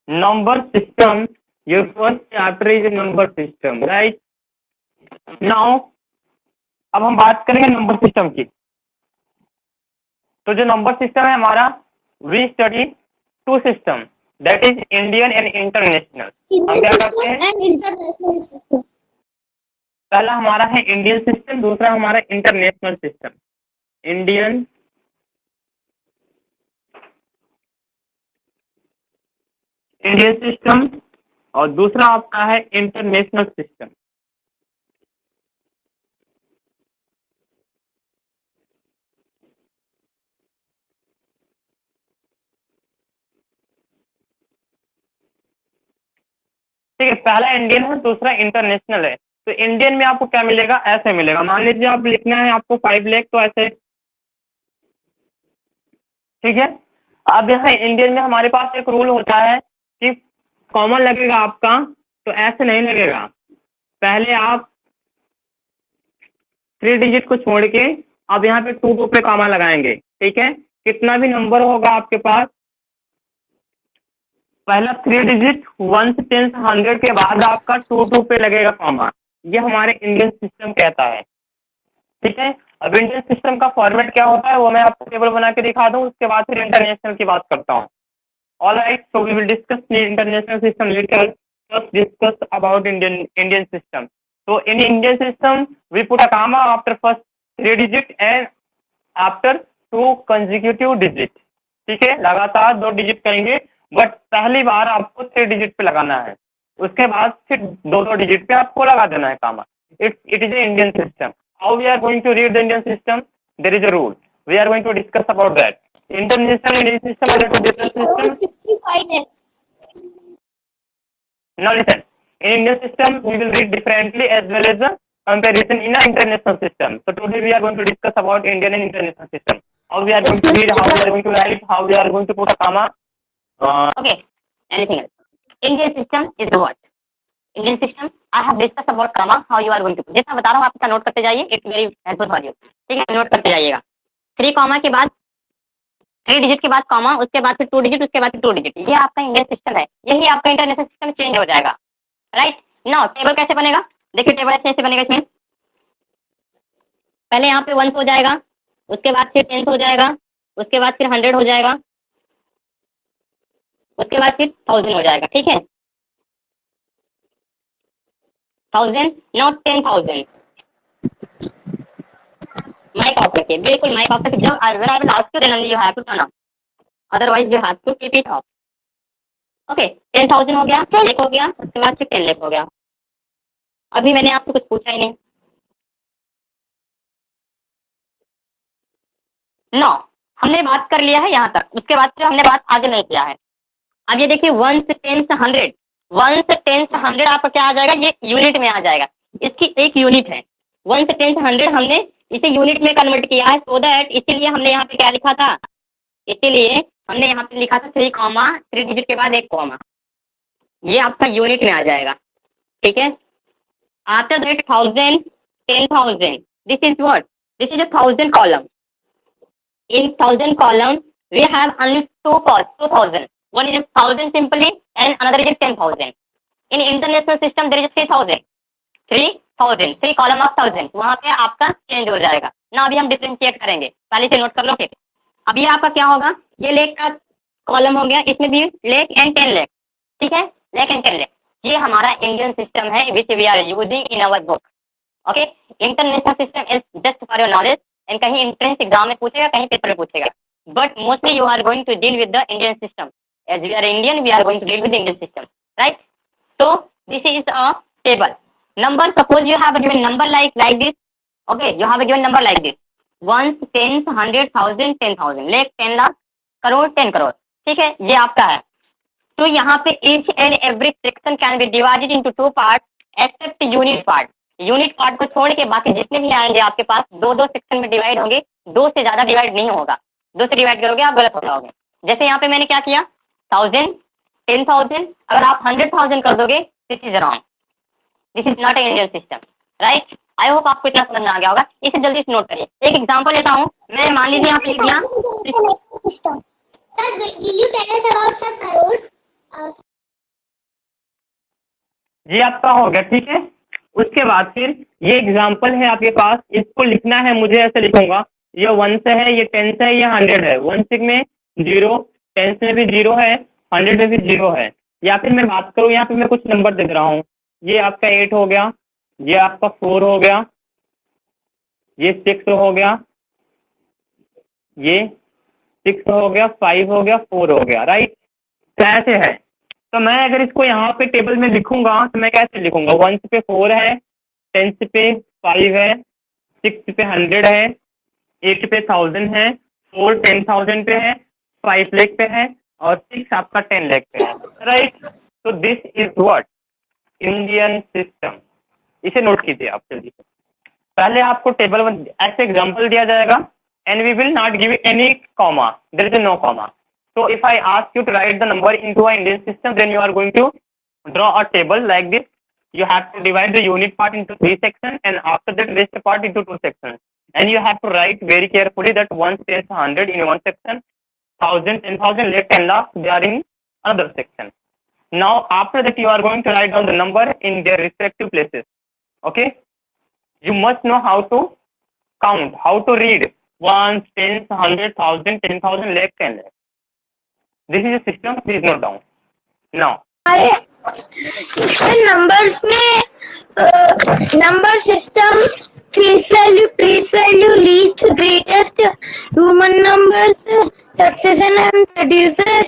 number system. Your first chapter is a number system, right? Now, अब हम बात करेंगे नंबर सिस्टम की। तो जो नंबर सिस्टम है हमारा, we study two system, that is Indian and international. हम क्या करते हैं, पहला हमारा है इंडियन सिस्टम, दूसरा हमारा इंटरनेशनल सिस्टम। इंडियन सिस्टम और दूसरा आपका है इंटरनेशनल सिस्टम। ठीक है, पहला इंडियन है, दूसरा इंटरनेशनल है। तो इंडियन में आपको क्या मिलेगा, ऐसे मिलेगा। मान लीजिए आप लिखना है आपको 5 लाख, तो ऐसे, ठीक है। अब यहाँ इंडियन में हमारे पास एक रूल होता है कि कॉमन लगेगा आपका, तो ऐसे नहीं लगेगा। पहले आप 3 डिजिट को छोड़ के अब यहाँ पे 2 पे कॉमा लगाएंगे, ठीक है। कितना भी नंबर होगा आपके पास, पहला 3 डिजिट 1 से 10 से 100 के बाद आपका 2 पे लगेगा कॉमा। ये हमारे इंडियन सिस्टम कहता है, ठीक है। अब इंडियन सिस्टम का फॉर्मेट क्या होता है वो मैं आपको टेबल बना के दिखा दूं, उसके बाद फिर इंटरनेशनल की बात करता हूँ। All right, so we will discuss the international system later. First discuss about Indian system. So in Indian system, we put a comma after first 3 digit and after 2 consecutive digit, ठीक है। लगातार 2 digit करेंगे, but पहली बार आपको 3 digit पे लगाना है, उसके बाद फिर 2 डिजिट पे आपको लगा देना है comma. It is a Indian system. How we are going to read the Indian system, there is a rule, we are going to discuss about that. International Indian system. Now listen, in Indian system we will read differently as well as the comparison in an international system. So today we are going to discuss about Indian and international system. How we are going to read, how we are going to write, how we are going to put a comma. Okay, anything else? Indian system is the what? Indian system, I have discussed about comma, how you are going to put. जैसा बता रहा हूँ आप इसका note करते जाइए, it's very helpful for you, ठीक है। नोट करते जाइएगा। 3 कॉमा के बाद 3 डिजिट के बाद कॉमा, उसके बाद फिर 2 डिजिट, उसके बाद फिर 2 डिजिट। ये आपका इंडियन सिस्टम है, यही आपका इंटरनेशनल सिस्टम चेंज हो जाएगा, राइट। नाउ टेबल कैसे बनेगा, देखिए टेबल ऐसे बनेगा। इसमें पहले यहाँ पे 1 हो जाएगा, उसके बाद फिर 10 हो जाएगा, उसके बाद फिर 100 हो जाएगा, उसके बाद फिर 1000 हो जाएगा, ठीक है। 1000, नॉट 10,000। माइक ऑफ रखिए, बिल्कुल माइक ऑफ रखिए। जब I will ask you, then only you have to turn off, otherwise you have to keep it off. Okay, 10,000 हो गया, 1 हो गया, उसके बाद फिर 10 लाख हो गया। अभी मैंने आपको कुछ पूछा ही नहीं। नो, हमने बात कर लिया है यहाँ तक, उसके बाद फिर हमने बात आगे नहीं किया है। अब ये देखिए 1 से 10 से 100, 1 से 10 से 100 आपका क्या आ जाएगा, ये यूनिट में आ जाएगा। इसकी एक यूनिट है। 1 से 10 से 100 हमने इसे यूनिट में कन्वर्ट किया है, सो दैट इसीलिए हमने यहाँ पे क्या लिखा था, इसीलिए हमने यहाँ पे लिखा था 3 कॉमा, 3 डिजिट के बाद 1 कॉमा। ये आपका यूनिट में आ जाएगा, ठीक है। After that 1000, 10,000, this is what, this is a 1000 column. In 1000 column we have only 2,000. One is 1000 simply and another is 10,000. In international system there is 3,000, 3 column of 1000, वहाँ पे आपका चेंज हो जाएगा ना। अभी हम डिफरेंशिएट करेंगे, पहले से नोट कर लो फिर। अब ये आपका क्या होगा, ये लेख का कॉलम हो गया, इसमें भी लेख एंड 10 लाख, ठीक है। लेख एंड 10 लाख, ये हमारा इंडियन सिस्टम है which we are using in our book. Okay, international system is just for your knowledge, and कहीं एंट्रेंस एग्जाम में पूछेगा, कहीं पेपर में पूछेगा, but mostly you are going to deal with the Indian system. As we are Indian, we are going to deal with Indian system, right. So this is a table. Number, suppose you have a given number like this. Okay, you have a given number like this: 1, 10, 100, 1000, 10,000, lakh, 10 lakh, crore, 10 crore, ठीक है। ये आपका है। तो यहाँ पे each and every section can be divided into 2 parts except unit part. Unit part को छोड़ के बाकी जितने भी आएंगे आपके पास 2-2 सेक्शन में डिवाइड होंगे, 2 से ज्यादा डिवाइड नहीं होगा। 2 से डिवाइड करोगे आप गलत हो जाओगे। जैसे यहाँ पे मैंने क्या किया, 1000, 10,000, अगर आप 100,000 कर दोगे, this is wrong, this is not a Indian system, right. I hope आपको इतना समझ में आ गया होगा। इसे जल्दी से नोट करिए। एक एग्जांपल लेता हूँ मैं, मान लीजिए यहाँ पे लिख दिया ये आपका हो गया, ठीक है। उसके बाद फिर ये एग्जाम्पल है आपके पास, इसको लिखना है मुझे, ऐसे लिखूंगा, ये 1 से है, ये 10 से है, ये 100 है। 1 में 0, 10 में भी 0 है, 100 में भी 0 है। या फिर मैं बात करूँ, यहाँ पे मैं कुछ नंबर दे रहा हूँ, ये आपका 8 हो गया, ये आपका 4 हो गया, ये 6 हो गया, ये 6 हो गया, 5 हो गया, 4 हो गया, राइट। तो ऐसे है। तो मैं अगर इसको यहाँ पे टेबल में लिखूंगा तो मैं कैसे लिखूंगा, 1 पे 4 है, 10 पे 5 है, 6 पे 100 है, 8 पे 1000 है, 4 10,000 पे है, 5 लाख पे है, और 6 आपका 10 लाख पे है, राइट। तो this is what Indian system. इसे नोट कीजिए आप जल्दी से। पहले आपको टेबल ऐसे एग्जांपल दिया जाएगा, and we will not give any comma, there is no comma. So if I ask you to write the number into an Indian system, then you are going to draw a table like this. You have to divide the unit part into 3 sections, and after that rest part into 2 sections. And you have to write very carefully that 1, 10, 100 in one section, 1000, 10,000, lakh, 10 lakh, they are in another section. Now after that you are going to write down the number in their respective places. Okay? You must know how to count, how to read 1, 10, 100, 1000, 10,000, lakh, 10 lakh. This is a system, please note down. Now, इसमें numbers में number system, face value, place value, least, greatest, Roman numbers, succession and producer,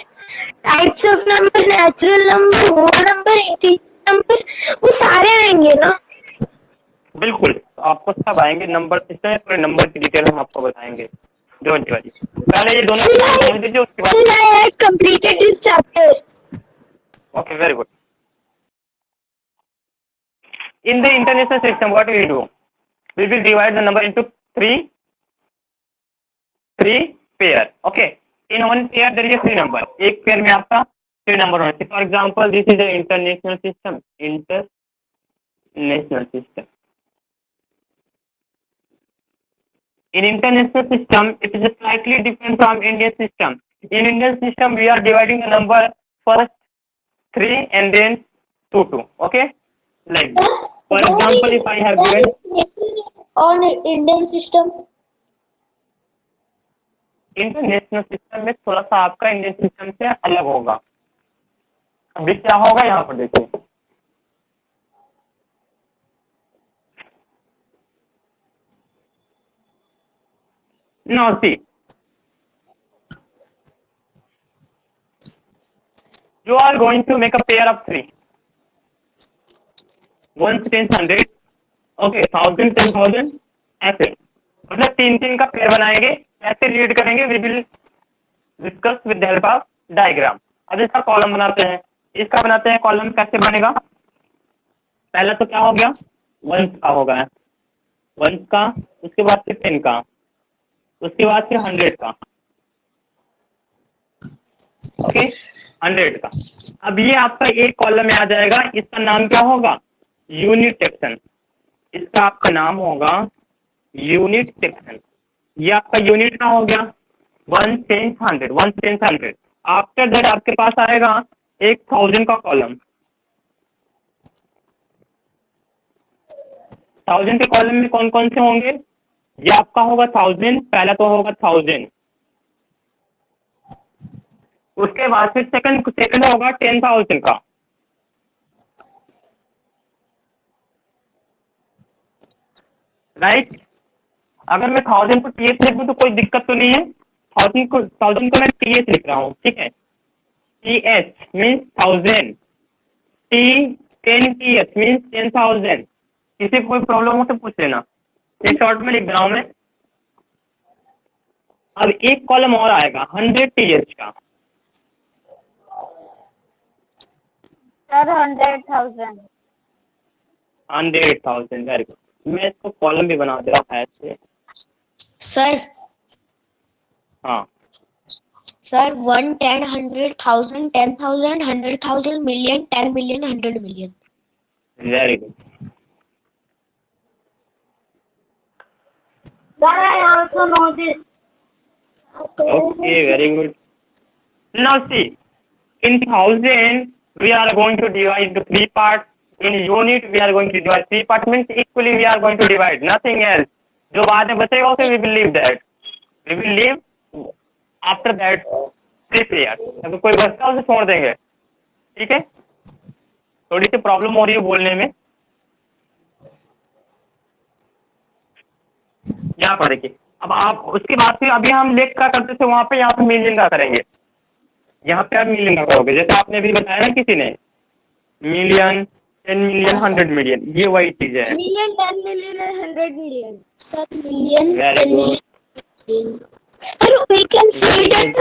types of number, natural number, whole number, integer number, वो सारे आएंगे ना? बिल्कुल आपको सब आएंगे। नंबर सिस्टम है, पूरे नंबर की डिटेल हम आपको बताएंगे। पहले ये दोनों समझ लीजिए, उसके बाद I had completed this chapter. Okay, very good. In the international system, what we do? We will divide the number into three pair. Okay. In one pair there is a 3 number. एक pair में आपका 3 number होने चाहिए. For example, this is the international system. International system. In international system, it is slightly different from Indian system. In Indian system, we are dividing the number first 3 and then 2. Okay, like this. For example, if I have given on Indian system, international system में थोड़ा सा आपका Indian system से अलग होगा। अभी क्या होगा यहाँ पर देखिए, now see, you are going to make a pair of 3, 1, 10, 100, okay, 1000, 10,000, ऐसे मतलब 3 का पेयर बनाएंगे। ऐसे रीड करेंगे, we will discuss with the help of diagram. अब इसका कॉलम बनाते हैं, इसका बनाते हैं कॉलम। कैसे बनेगा? पहला तो क्या हो गया, 1 का होगा, 1 का, उसके बाद फिर 10 का, उसके बाद फिर 100 का, ओके, 100 का। अब ये आपका एक कॉलम में आ जाएगा। इसका नाम क्या होगा? Unit section. इसका आपका नाम होगा यूनिट सेक्शन। ये आपका यूनिट का हो गया 1, 10, 100, 1, 10, 100। आफ्टर दैट आपके पास आएगा एक 1000 का कॉलम। 1000 के कॉलम में कौन कौन से होंगे? ये आपका होगा 1000, पहला तो होगा 1000, उसके बाद फिर सेकंड होगा 10,000 का, राइट। अगर मैं 1000 को टीएच लिख दूं तो कोई दिक्कत तो नहीं है। 1000 को मैं टीएच लिख रहा हूँ, ठीक है। TH means 1000, TH means 10,000। किसी को कोई प्रॉब्लम हो तो पूछ लेना, ये शॉर्ट में लिख रहा हूँ मैं। अब एक कॉलम और आएगा 100 टीएच का, सर 100,000। 100,000, very good. मैं इसको कॉलम भी बना दे रहा हूँ ऐसे। सर हाँ sir 1, 10, 100,000, 10,000, 100,000, million, 10 million, 100 million. Very good. Sir, I also know this. Okay, very good. Now see, in 1000 we are going to divide into 3 parts. in unit we are going to divide 3 parts means equally we are going to divide nothing else. जो बाद में बचेगा उसे we will leave that, we will leave after that 3 pairs. अगर कोई बचता है उसे छोड़ देंगे, ठीक है. थोड़ी सी प्रॉब्लम हो रही है बोलने में. यहाँ पर देखिए, अब आप उसके बाद फिर अभी हम लेख का करते थे वहां पे, यहाँ पे मिलियन का करेंगे. यहाँ पे आप मिलियन का करोगे जैसे आपने भी बताया ना किसी ने, मिलियन, 10 मिलियन, 100 मिलियन, ये वही चीज है. Million, 10 million, and 100 million. Sir, million, Very 10 good. million. Sir, we can say that.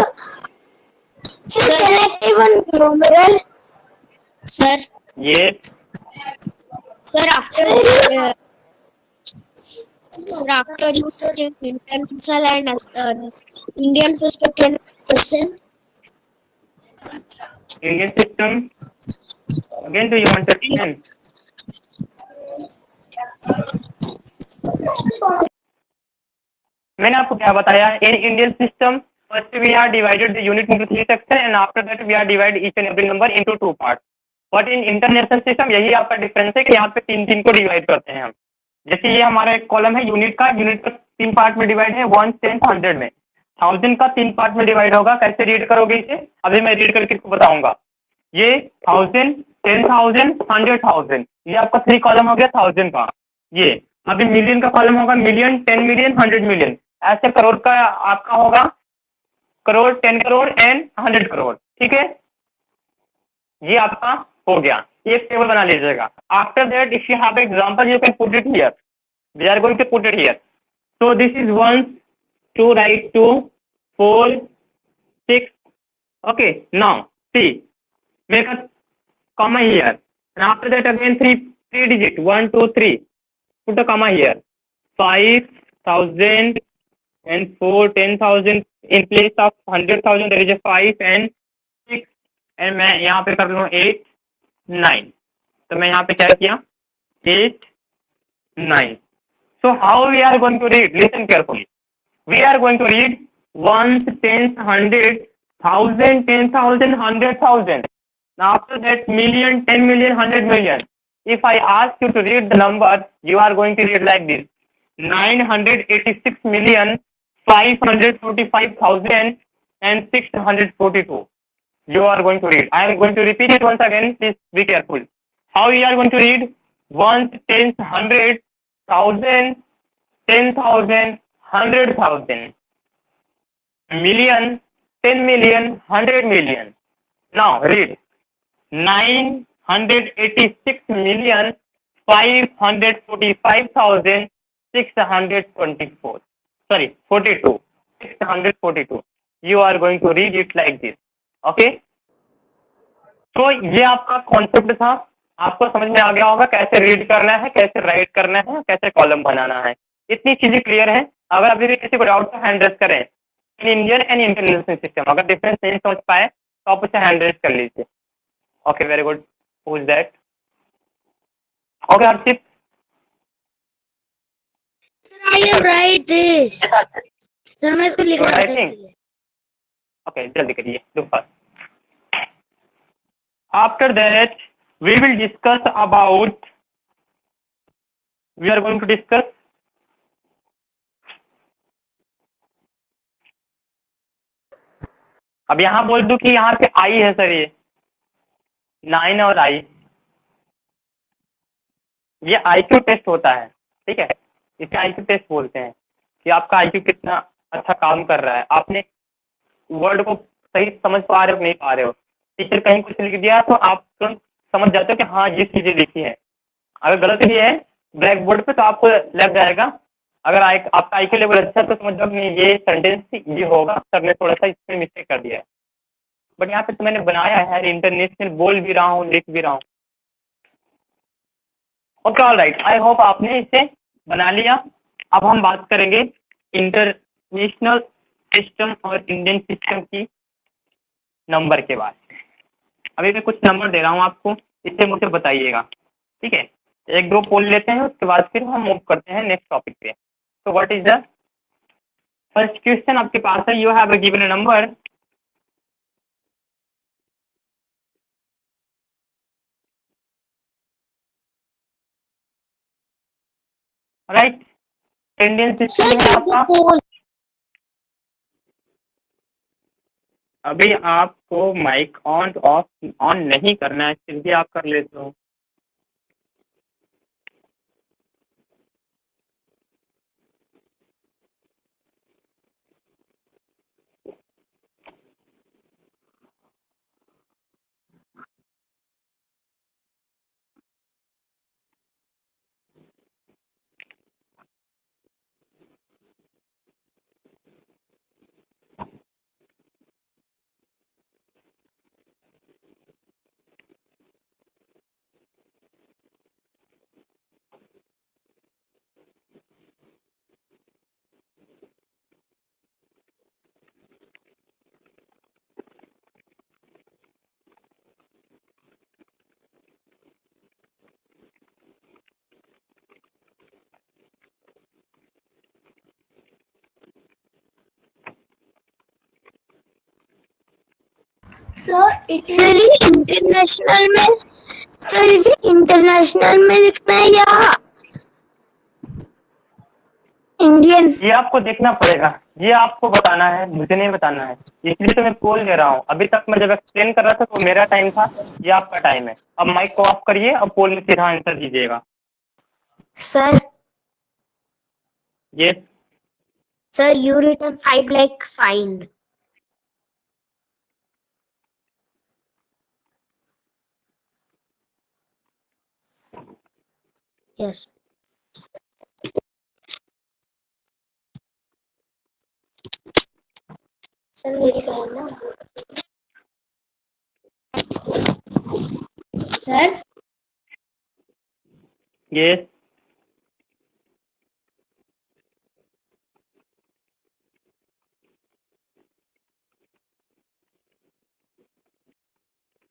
Sir, can I say one numeral? Sir. Yes. Sir, after you touch international and Indian system, can question? Indian system. Again, do you want to explain? मैंने आपको क्या बताया, in Indian system first we are divided the unit into 3 section and after that we are divide each and every number into 2 part. But in international system यही आपका difference है कि यहाँ पे 3 को डिवाइड करते हैं हम. जैसे ये हमारा एक कॉलम है यूनिट का 3 पार्ट में डिवाइड है, 1, 10, 100 में. 1000 का 3 पार्ट में डिवाइड होगा. कैसे रीड करोगे इसे, अभी मैं रीड करके इसको बताऊंगा. ये 1000, 10,000, 100,000, ये आपका 3 कॉलम हो गया 1000 का. ये अभी मिलियन का कॉलम होगा, मिलियन, 10 मिलियन, 100 मिलियन. ऐसे करोड़ का आपका होगा, करोड़, 10 करोड़ एंड 100 करोड़. ठीक है, ये आपका हो गया. एक टेबल बना लीजिएगा. After that if you have example you can put it here. We are going to put it here. So this is 1 2 right 2 4 6. Okay, now see make a comma here and after that again three digit 1 2 3 put a comma here. 5,000 and 4 10,000 in place of 100,000 there is a 5 and 6 and मैं यहाँ पे कर लूँ 8 9. तो मैं यहाँ पे क्या किया 8 9. So how we are going to read, listen carefully. We are going to read ones, tens, 100, 1,000, 10,000, 100,000. Now after that million, 10 million, 100 million. If I ask you to read the number, you are going to read like this: 986,545,000 and 642. You are going to read. I am going to repeat it once again. Please be careful. How you are going to read? Ones, tens, 100, 1,000, 10,000, 100,000, million, 10 million, 100 million. Now read 986,545,624. Sorry, 42. 642. You are going to read it like this. Okay? तो ये आपका concept था. आपको समझ में आ गया होगा कैसे रीड करना है, कैसे राइट करना है, कैसे कॉलम बनाना है. इतनी चीजें क्लियर है. अगर अभी भी किसी को डाउट तो हैंड रेज करें. In Indian and international system अगर डिफरेंस नहीं समझ पाए तो आप उसे हैंड रेज कर लीजिए. Okay, very good. Who is that? Okay, Harshit. Sir, I have write this. Sir, मैं इसको लिख रहा था. Okay, जल्दी करिए. Do first. After that, we will discuss about. We are going to discuss. अब यहाँ बोल दूं कि यहाँ पे आई है सर, ये 9 और आई, ये IQ टेस्ट होता है. ठीक है, इसे IQ टेस्ट बोलते हैं कि आपका IQ कितना अच्छा काम कर रहा है. आपने वर्ड को सही समझ पा रहे हो नहीं पा रहे हो. टीचर कहीं कुछ लिख दिया तो आप तुरंत समझ जाते हो कि हाँ ये चीजें लिखी है. अगर गलत भी है ब्लैक बोर्ड पे तो आपको लग जाएगा. अगर आपका IQ लेवल अच्छा है तो समझ जाओ नहीं ये सेंटेंस ये होगा, सर ने थोड़ा सा इसमें मिस्टेक कर दिया है. बट यहाँ पे तो मैंने बनाया है, इंटरनेशनल बोल भी रहा हूँ, लिख भी रहा हूँ. Okay, all right. I hope आपने इसे बना लिया. अब हम बात करेंगे इंटरनेशनल सिस्टम और इंडियन सिस्टम की नंबर के बाद. अभी मैं कुछ नंबर दे रहा हूँ आपको, इससे मुझे बताइएगा. ठीक है, एक दो पोल लेते हैं, उसके बाद फिर हम मूव करते हैं नेक्स्ट टॉपिक पे. तो what is the first question आपके पास है. You have given a number. Right. Indian sir system है आपका। पोल अभी आपको माइक ऑन ऑफ ऑन नहीं करना है, फिर भी आप कर लेते हो। सर इंटरनेशनल में, सर इसे इंटरनेशनल में लिखना है या इंडियन? ये आपको देखना पड़ेगा, ये आपको बताना है, मुझे नहीं बताना है, इसलिए तो मैं पोल दे रहा हूँ। अभी तक मैं जब एक्सप्लेन कर रहा था तो मेरा टाइम था, ये आपका टाइम है। अब माइक को ऑफ करिए, अब पोल में सीधा आंसर दीजिएगा। सर ये sir you return 5 like fine. Yes sir, मेरी बहन ना सर। ये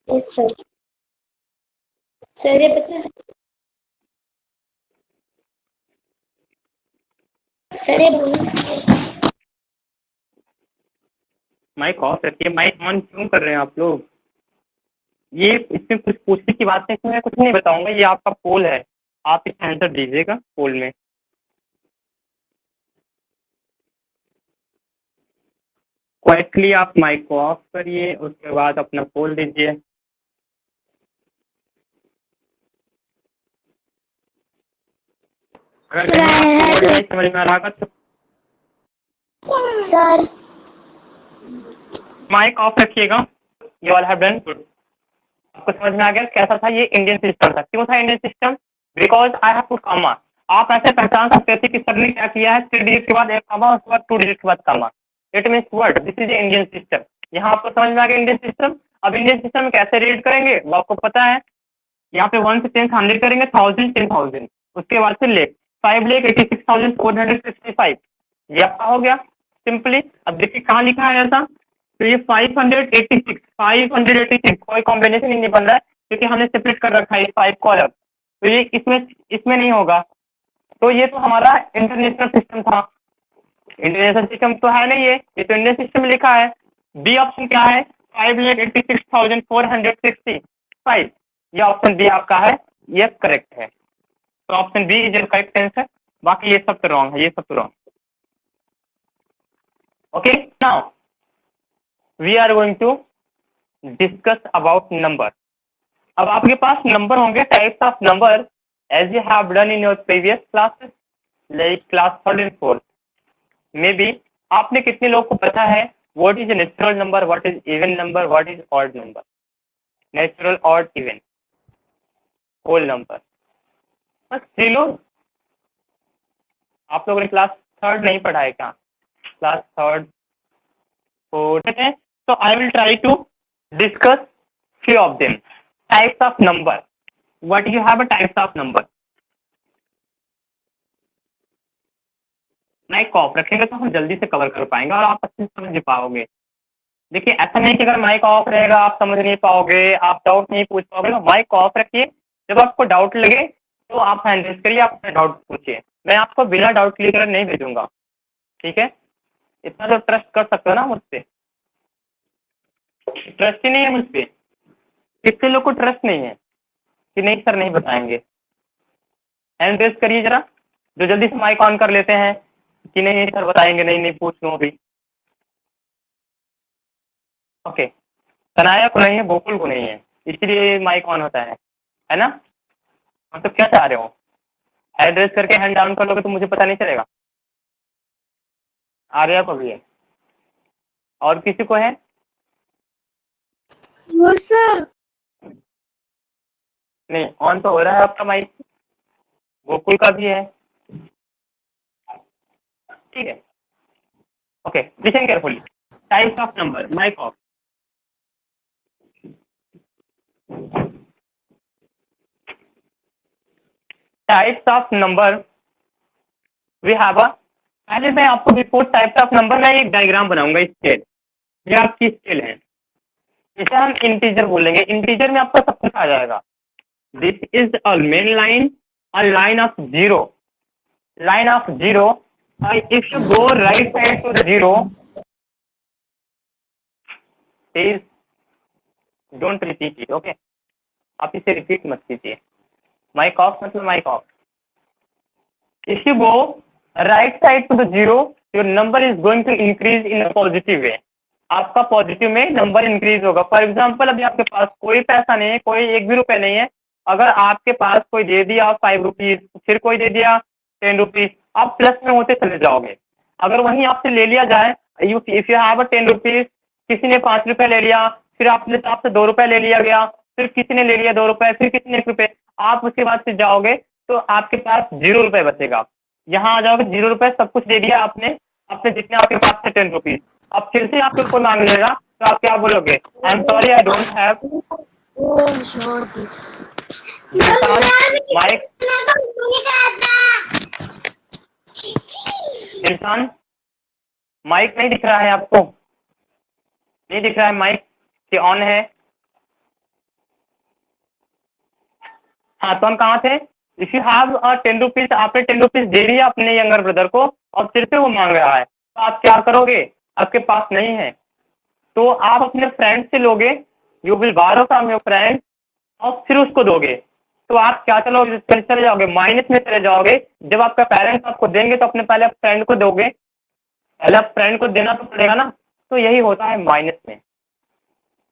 यस सर। सर ये पता है, सर ये माइक ऑफ रखिए, माइक ऑन क्यों कर रहे हैं आप लोग? ये इसमें कुछ पूछने की बात है, इसमें मैं कुछ नहीं बताऊंगा, ये आपका पोल है, आप इसका आंसर दीजिएगा पोल में। क्वाइटली आप माइक को ऑफ करिए, उसके बाद अपना पोल दीजिए। अगर कहीं आपको नहीं समझ में आ रहा तो सर माइक ऑफ रखिएगा। You all have done good. आपको समझ में आ गया कैसा था? ये इंडियन सिस्टम था। क्यों था Indian system? Because I have put comma. आप ऐसे पहचान सकते थे कि सर ने क्या किया है, 3 डिजिट के बाद एक कॉमा, उसके बाद 2 डिजिट के बाद comma. It means word, this is Indian system. यहाँ आपको समझ में आ गया इंडियन सिस्टम। अब इंडियन सिस्टम में कैसे रीड करेंगे वो आपको पता है। यहाँ पे 1 से 10 100 करेंगे, 1000 10,000, उसके बाद से लेख 5,86,465। ये आपका हो गया सिंपली। अब देखिए कहाँ लिखा है ऐसा, तो ये 586 कोई कॉम्बिनेशन ही नहीं बन रहा है क्योंकि हमने सेपरेट कर रखा है इस 5 को अलग, तो ये इसमें नहीं होगा। तो ये तो हमारा इंटरनेशनल सिस्टम था। इंटरनेशनल सिस्टम तो है नहीं, ये तो इंडियन सिस्टम में लिखा है। बी ऑप्शन क्या है? 5,86,465। ये ऑप्शन बी आपका है, ये करेक्ट है। तो option B is correct answer. बाकी ये सब तो रॉन्ग है, ये सब तो wrong. Okay, now we are going to discuss about number. अब आपके पास नंबर होंगे, types of number, as you have done in your previous classes, like class 3rd and 4th। Maybe आपने कितने लोग को पता है what is natural number, what is even number, what is odd number? Natural, odd, even, whole number, बस 3 लोग। आप लोगों ने क्लास 3rd नहीं पढ़ा है क्या? क्लास 3rd 4th है। तो I will try to discuss few of them. Types of number. What you have a types of number? Mic off रखेंगे तो हम जल्दी से कवर कर पाएंगे और आप अच्छे से समझ पाओगे। देखिए ऐसा नहीं कि अगर माइक ऑफ रहेगा आप समझ नहीं पाओगे, आप डाउट नहीं पूछ पाओगे। तो माइक ऑफ रखिए, जब आपको डाउट लगे तो आप हैंड रेज करिए, आप अपना डाउट पूछिए। मैं आपको बिना डाउट क्लियर नहीं भेजूंगा, ठीक है? इतना तो ट्रस्ट कर सकते हो ना मुझ पे? ट्रस्ट ही नहीं है मुझ पे, कितने लोग को ट्रस्ट नहीं है कि नहीं सर नहीं बताएंगे? हैंड रेज करिए जरा। जो जल्दी से माइक ऑन कर लेते हैं कि नहीं सर बताएंगे, नहीं नहीं पूछ लूँ अभी। ओके, कनाया को नहीं है, गोकुल को नहीं है, इसलिए माइक ऑन होता है ना। मतलब क्या चाह रहे हो, एड्रेस करके हैंड डाउन कर लोगे तो मुझे पता नहीं चलेगा। आर्या को भी है, और किसी को है? वो सर नहीं, ऑन तो हो रहा है आपका माइक, गोकुल का भी है, ठीक है। Okay, listen carefully. Types of number, mic off. Types of number we have a, पहले मैं आपको बिफोर टाइप्स ऑफ नंबर में एक डायग्राम बनाऊंगा। स्केल, ये आपकी स्केल है, इसे हम इंटीजर बोलेंगे। इंटीजर में आपको सब कुछ आ जाएगा। This is a main line, a line of zero, line of zero. If you go right side to the zero, please don't repeat it, okay? आप इसे रिपीट मत कीजिए। माइक ऑफ मतलब mic off. If you go right side to the zero, your number is going to increase in a positive way. आपका positive में number increase होगा। For example, अभी आपके पास कोई पैसा नहीं है, कोई एक भी रुपए नहीं है, अगर आपके पास कोई दे दिया 5 रुपीज, फिर कोई दे दिया 10 रुपीज, आप प्लस में होते चले जाओगे। अगर वहीं आपसे ले लिया जाए, इफ यू हैव 10 रुपीज, किसी ने 5 रुपए ले लिया, फिर आपने आपसे 2 रुपए ले लिया गया, फिर किसी ने ले लिया 2 रुपए, फिर किसी ने 1 रुपए, आप उसके बाद से जाओगे तो आपके पास 0 रुपए बचेगा। यहाँ आ जाओगे 0 रुपए, सब कुछ दे दिया आपने, अपने जितने आपके पास थे 10 रुपीज। अब फिर से आपके ऊपर मांग लेगा तो आप क्या बोलोगे? I am sorry, I don't have. Mic, इंसान, माइक नहीं दिख रहा है आपको? नहीं दिख रहा है माइक कि ऑन है? हाँ, तो हम कहाँ थे? इफ यू हैव 10 रुपीज, आपने 10 रुपीज दे दिया अपने यंगर ब्रदर को और फिर से वो मांग रहा है, तो आप क्या करोगे? आपके पास नहीं है तो आप अपने फ्रेंड से लोगे, यू विल बारो फ्रॉम योर फ्रेंड, और फिर उसको दोगे। तो आप क्या चले जाओगे? माइनस में चले जाओगे। जब आपका पेरेंट्स आपको देंगे तो अपने पहले फ्रेंड को दोगे, पहले आप फ्रेंड को देना तो पड़ेगा ना। तो यही होता है माइनस में।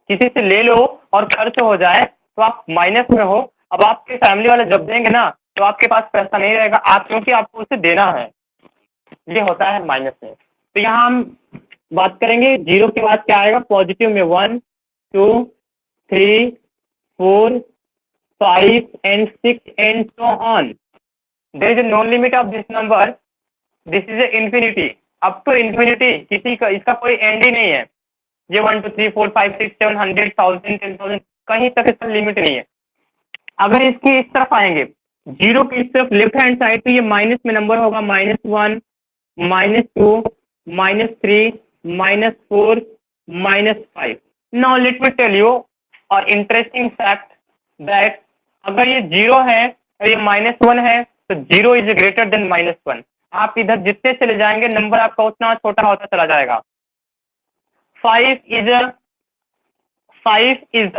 किसी से ले लो और खर्च हो जाए तो आप माइनस में हो। अब आपके फैमिली वाले जब देंगे ना तो आपके पास पैसा नहीं रहेगा, आप क्योंकि आपको उसे देना है। ये होता है माइनस में। तो यहाँ हम बात करेंगे जीरो के बाद क्या आएगा। पॉजिटिव में 1 2 3 4 5 and 6 and so on. There is a no limit of this number. This is a infinity, up to infinity। किसी का इसका कोई एंड ही नहीं है। ये 1 2 3 4 5 6 7 100 1000 10,000 कहीं तक इसका लिमिट नहीं है। अगर इसके इस तरफ आएंगे, जीरो की इस तरफ लेफ्ट हैंड साइड, तो ये माइनस में नंबर होगा -1 -2 -3 -4 -5। Now let me tell you और इंटरेस्टिंग फैक्ट दैट अगर ये जीरो है और ये -1 है तो जीरो इज ग्रेटर देन -1। आप इधर जितने चले जाएंगे नंबर आपका उतना छोटा होता चला जाएगा। 5 is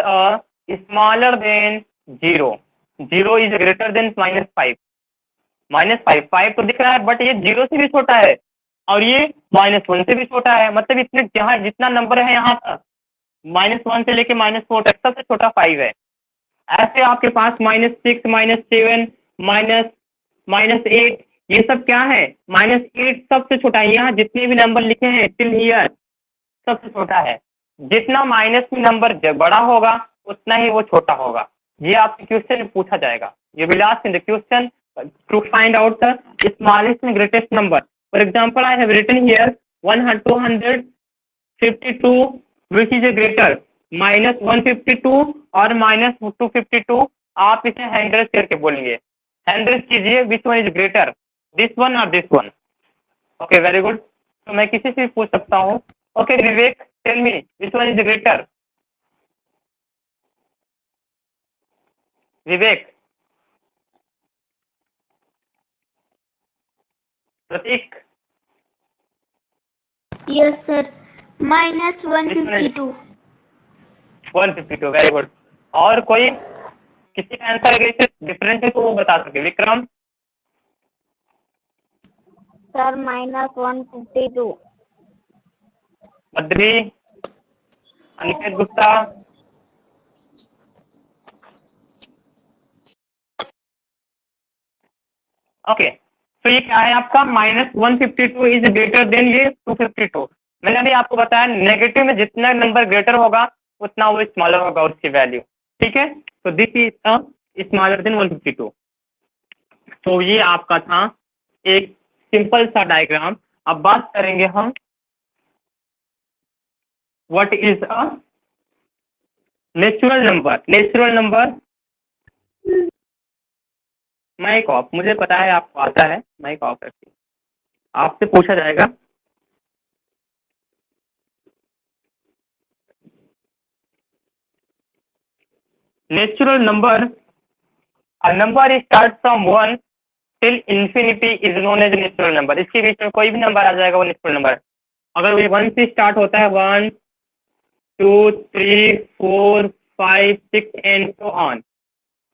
smaller than 0। 0 is greater than -5। -5 तो दिख रहा है, बट ये 0 से भी छोटा है और ये -1 से भी छोटा है। मतलब इतने जहाँ जितना नंबर है यहाँ तक, -1 से लेके -4 तक सबसे छोटा 5 है। ऐसे आपके पास -6 -7 -8 ये सब क्या है? -8 सबसे छोटा है। यहाँ जितने भी नंबर लिखे हैं टिल हियर सबसे छोटा है। जितना माइनस में नंबर बड़ा होगा उतना ही वो छोटा होगा। ये आपके क्वेश्चन में पूछा जाएगा। You will ask in the question to find out the smallest and greatest number. For example, I have written here 252 which is a greater, -152 और -252। आप इसे हैंड करके बोलेंगे। हैंड कीजिए, which one is greater, this one और this one. Okay, very good. तो मैं किसी से पूछ सकता हूँ। Okay Vivek, tell me which one is greater. Vivek, Prateek, Yes, sir. -152. 152, very good. और कोई किसी का आंसर अगर इससे डिफरेंट है तो वो बता सके। Vikram, Sir, minus 152. Badri, Aniket Gupta, okay. तो ये क्या है आपका -152 इज ग्रेटर देन ये 252। मैंने अभी आपको बताया नेगेटिव में जितना नंबर ग्रेटर होगा उतना वो स्मॉलर होगा उसकी वैल्यू, ठीक है। तो दिस इज स्मॉलर देन 152। तो ये आपका था एक सिंपल सा डायग्राम। अब बात करेंगे हम what is a natural number. Natural number, mic off, मुझे पता है आपको आता है, माइक ऑफ रखिए, आपसे पूछा जाएगा। Natural number, a number starts from 1 till infinity is known as natural number. इसके बीच में कोई भी नंबर आ जाएगा वो नेचुरल नंबर। अगर वो 1 से स्टार्ट होता है 1 2 3 4 5 6 and so on,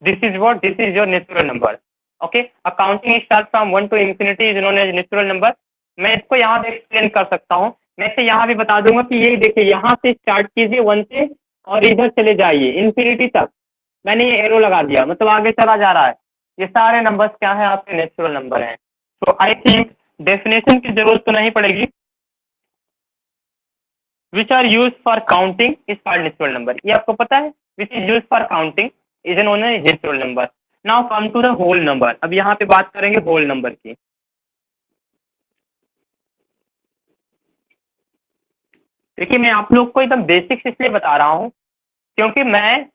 this is what, this is your natural number. Okay, a counting start from 1 to infinity is known as natural number. मैं इसको यहाँ पे एक्सप्लेन कर सकता हूँ। मैं इसे यहाँ भी बता दूंगा कि ये देखिए यहाँ से स्टार्ट कीजिए 1 से और इधर चले जाइए इंफिनिटी तक। मैंने ये एरो लगा दिया, मतलब आगे चला जा रहा है। ये सारे नंबर्स क्या हैं, आपके नेचुरल नंबर हैं। तो आई थिंक डेफिनेशन की जरूरत तो नहीं पड़ेगी। Which are use for counting is called natural number, ये आपको पता है। Which is use for counting is known as natural number. Now come to the whole number. अब यहाँ पे बात करेंगे होल नंबर की। देखिए मैं आप लोग को एकदम बेसिक्स इसलिए बता रहा हूँ क्योंकि मैं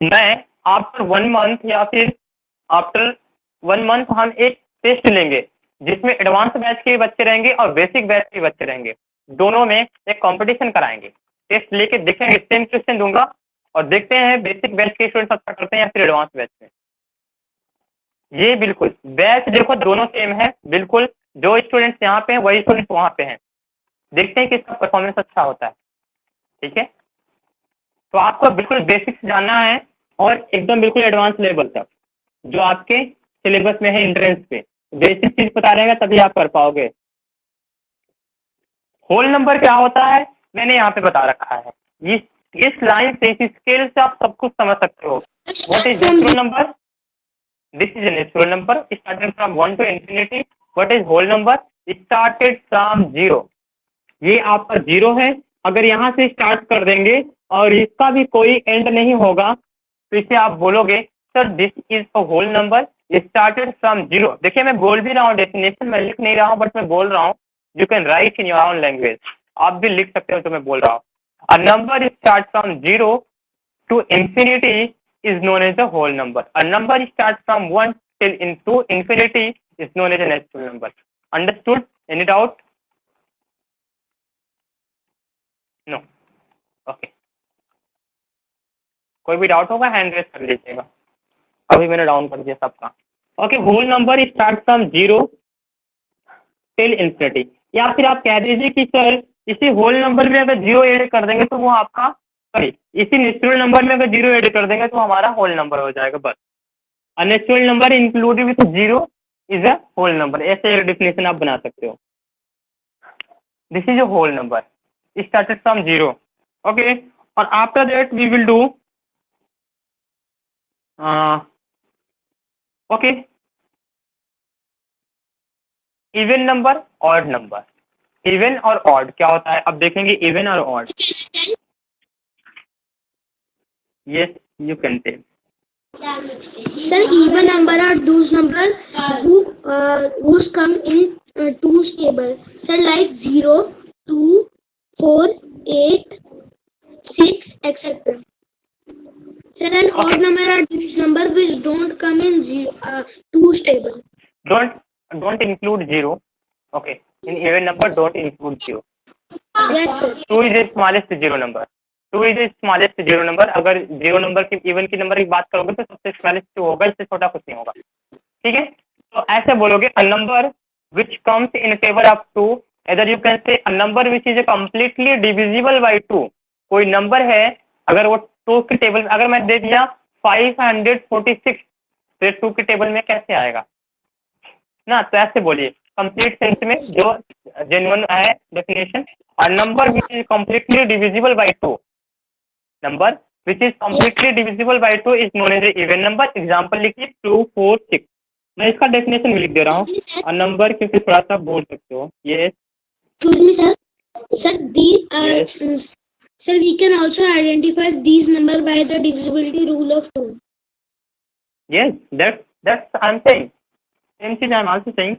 आफ्टर 1 मंथ या फिर आफ्टर 1 मंथ हम एक टेस्ट लेंगे जिसमें एडवांस बैच के बच्चे रहेंगे और बेसिक बैच के बच्चे रहेंगे। दोनों में एक कंपटीशन कराएंगे। टेस्ट लेके देखेंगे, सेम क्वेश्चन दूंगा और देखते हैं बेसिक बैच के स्टूडेंट अच्छा करते हैं या फिर एडवांस बैच में। ये बिल्कुल बैच देखो दोनों सेम है, बिल्कुल जो स्टूडेंट्स यहाँ पे हैं वही स्टूडेंट्स वहाँ पे हैं। देखते हैं किसका परफॉर्मेंस अच्छा होता है, ठीक है। तो आपको बिल्कुल बेसिक्स जानना है और एकदम बिल्कुल एडवांस लेवल तक जो आपके सिलेबस में है एंट्रेंस पे। बेसिक चीज पता रहेगा तभी आप कर पाओगे। होल नंबर क्या होता है मैंने यहाँ पे बता रखा है। इस लाइन से, इस स्केल से आप सब कुछ समझ सकते हो। What is natural number, this is a natural number started from 1 to infinity. What is whole number, started from 0। ये आपका 0 है, अगर यहाँ से स्टार्ट कर देंगे और इसका भी कोई एंड नहीं होगा तो इसे आप बोलोगे sir this is a whole number started from 0। देखिए मैं बोल भी रहा हूँ, डेफिनेशन मैं लिख नहीं रहा हूँ बट मैं बोल रहा हूँ। You can write in your own language, आप भी लिख सकते हो तो मैं बोल रहा हूँ। A number start from 0 to infinity is known as a whole number. A number start from 1 till to infinity is known as a natural number. Understood, any doubt? No, okay. कोई भी डाउट होगा hand raise कर लीजिएगा, अभी मैंने down कर दिया सबका। Okay, whole number start from 0 till infinity. या फिर आप कह दीजिए कि सर इसी होल नंबर में अगर 0 ऐड कर देंगे तो वो आपका, सॉरी इसी नेचुरल नंबर में अगर 0 ऐड कर देंगे तो हमारा होल नंबर हो जाएगा बस। A natural number included with 0 is a whole number, ऐसे एक डेफिनेशन आप बना सकते हो। This is a whole number started from 0। Okay, और after that we will do okay even number, odd number. Even और ऑड क्या होता है अब देखेंगे, इवन और odd. Yes you can tell. Sir, even number are those number whose come in twos table. Sir, like 0, 2, 4, 8, 6, etc. Sir, and odd number are those number which don't come in twos table. Don't include 0. Okay, in even number don't include 0. Yes, sir. 2 is the smallest 0 number. 2 is the smallest 0 number। अगर 0 number की even की number की बात करोगे तो सबसे smallest 2 होगा, इससे छोटा कुछ नहीं होगा, ठीक है। तो ऐसे बोलोगे a number which comes in table of 2, इधर you can say a number which is completely divisible by 2। कोई नंबर है अगर वो 2 के टेबल, अगर मैं दे दिया 546 तो 2 के टेबल में कैसे आएगा ना, तो ऐसे बोलिए कंप्लीट सेंस में जो जेन्युइन है डेफिनेशन, और number which is completely divisible by 2, number which is completely divisible by 2 is known as even number. Example लिखिए 2, 4, 6। मैं इसका डेफिनेशन भी लिख दे रहा हूँ और नंबर क्योंकि थोड़ा सा बोल सकते हो। ये Excuse me, sir. Sir, sir, we can also identify these number by the divisibility rule of 2. yes, that's I'm saying, same thing I'm also saying।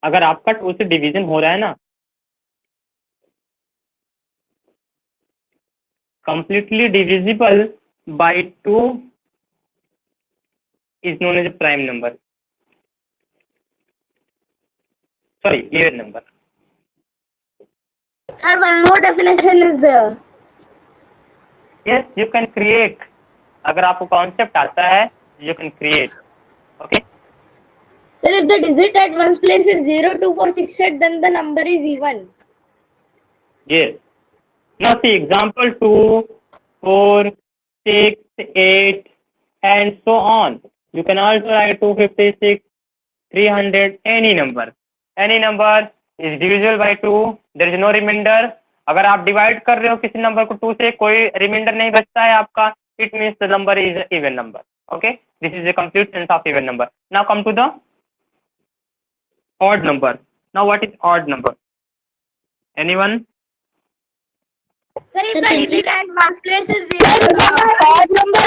अगर आपका 2 से डिवीजन हो रहा है ना, completely divisible by 2 is known as a prime number, sorry, even number। Sir, one more definition is there. yes, you can create, अगर आपको concept आता है you can create, okay। Sir, if the digit at one's place is 0, 2, 4, 6, 8, then the number is even. yes, now see example 2, 4, 6, 8 and so on। you can also write 256, 300, any number is divisible by 2, there is no remainder। अगर आप divide कर रहे हो किसी number को 2 से, कोई reminder नहीं बचता है आपका, it means the number is even number, okay। this is a complete sense of even number। now come to the odd number। now what is odd number? anyone? Sir, if the digit at one place is 0, odd number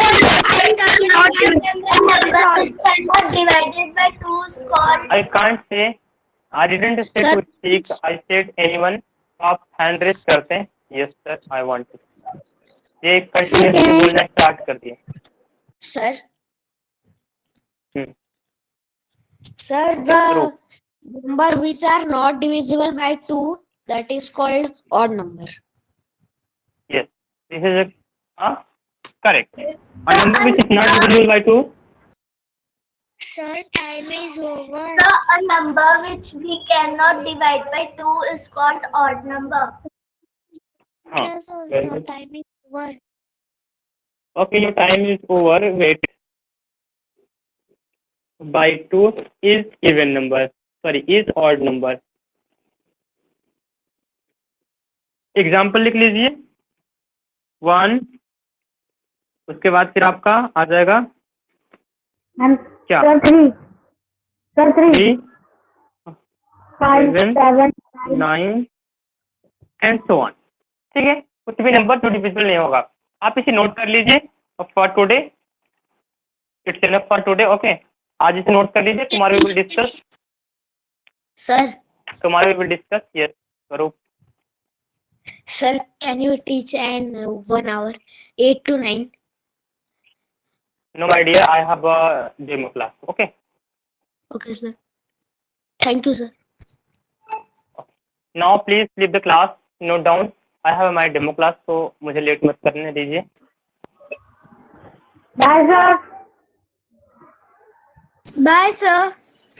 divided by 2 is called. I can't say, I didn't say to speak, I said anyone। आप hand raise करते हैं, yes sir I want to। ये continuously बोलना start कर दिए। Sir, hmm, sir, the number which are not divisible by 2, that is called odd number. yes, this is a correct। a number which is not divisible by 2, Sir, time is over. Sir, a number which we cannot divide by 2 is called odd number. हाँ, very good। Time is over. okay, your time is over, wait। by 2 is even number, sorry is odd number। Example लिख लीजिए 1, उसके बाद फिर आपका आ जाएगा क्या, 3, 3, 7, 9 and so on, ठीक है। कुछ भी नंबर टू डिविजिबल नहीं होगा, आप इसे नोट कर लीजिए for today, it's enough for today, okay. आज इसे नोट कर लीजिए, tomorrow we will discuss, Sir, tomorrow we will discuss, yes Swaroop. sir, can you teach in 1 hour, 8 to 9? No my dear, I have a demo class, okay. Okay, sir. Thank you, sir. Now please leave the class, note down, I have my demo class, तो मुझे late मत करने दीजिए। Bye, sir. Bye, sir.